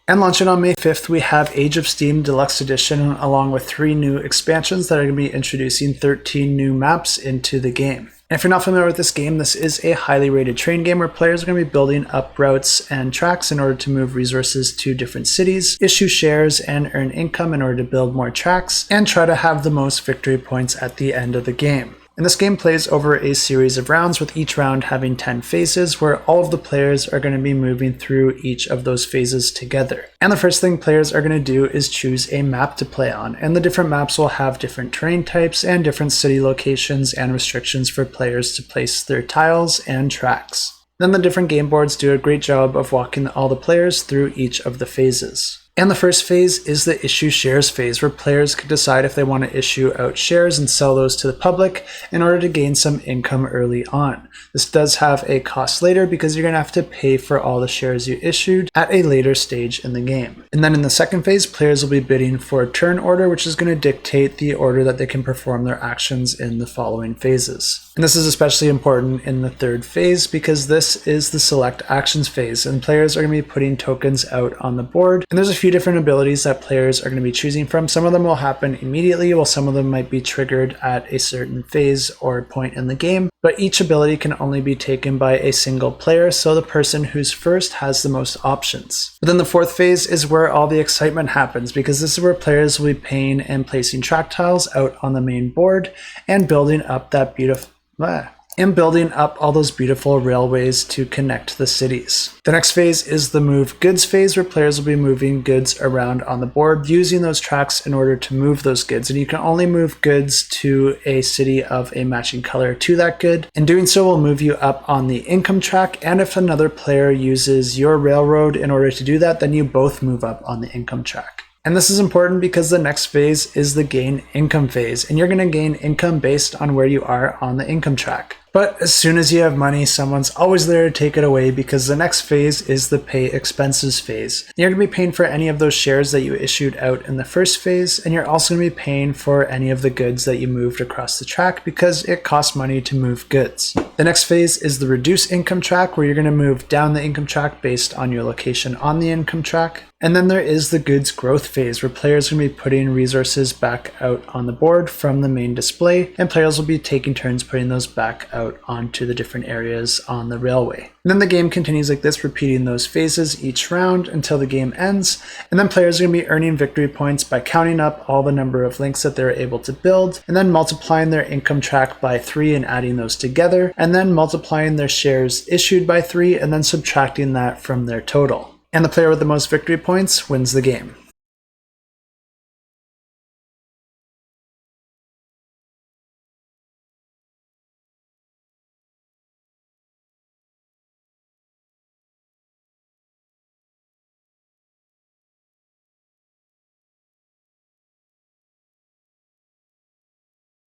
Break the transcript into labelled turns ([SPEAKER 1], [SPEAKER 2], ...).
[SPEAKER 1] And launching on May 5th, we have Age of Steam Deluxe Edition, along with 3 new expansions that are going to be introducing 13 new maps into the game. And if you're not familiar with this game, this is a highly rated train game where players are going to be building up routes and tracks in order to move resources to different cities, issue shares, and earn income in order to build more tracks, and try to have the most victory points at the end of the game. And this game plays over a series of rounds, with each round having 10 phases, where all of the players are going to be moving through each of those phases together. And the first thing players are going to do is choose a map to play on, and the different maps will have different terrain types and different city locations and restrictions for players to place their tiles and tracks. Then the different game boards do a great job of walking all the players through each of the phases. And the first phase is the issue shares phase, where players can decide if they want to issue out shares and sell those to the public in order to gain some income early on. This does have a cost later because you're going to have to pay for all the shares you issued at a later stage in the game. And then in the second phase, players will be bidding for a turn order, which is going to dictate the order that they can perform their actions in the following phases. And this is especially important in the third phase because this is the select actions phase, and players are going to be putting tokens out on the board. And there's a few different abilities that players are going to be choosing from. Some of them will happen immediately, while some of them might be triggered at a certain phase or point in the game. But each ability can only be taken by a single player, so the person who's first has the most options. But then the fourth phase is where all the excitement happens, because this is where players will be paying and placing track tiles out on the main board and building up all those beautiful railways to connect the cities. The next phase is the move goods phase, where players will be moving goods around on the board using those tracks in order to move those goods. And you can only move goods to a city of a matching color to that good. And doing so will move you up on the income track. And if another player uses your railroad in order to do that, then you both move up on the income track. And this is important because the next phase is the gain income phase, and you're going to gain income based on where you are on the income track. But as soon as you have money, someone's always there to take it away, because the next phase is the pay expenses phase. You're going to be paying for any of those shares that you issued out in the first phase, and you're also going to be paying for any of the goods that you moved across the track because it costs money to move goods. The next phase is the reduce income track, where you're going to move down the income track based on your location on the income track. And then there is the goods growth phase, where players are going to be putting resources back out on the board from the main display, and players will be taking turns putting those back out onto the different areas on the railway. And then the game continues like this, repeating those phases each round until the game ends, and then players are going to be earning victory points by counting up all the number of links that they're able to build, and then multiplying their income track by 3 and adding those together, and then multiplying their shares issued by 3 and then subtracting that from their total. And the player with the most victory points wins the game.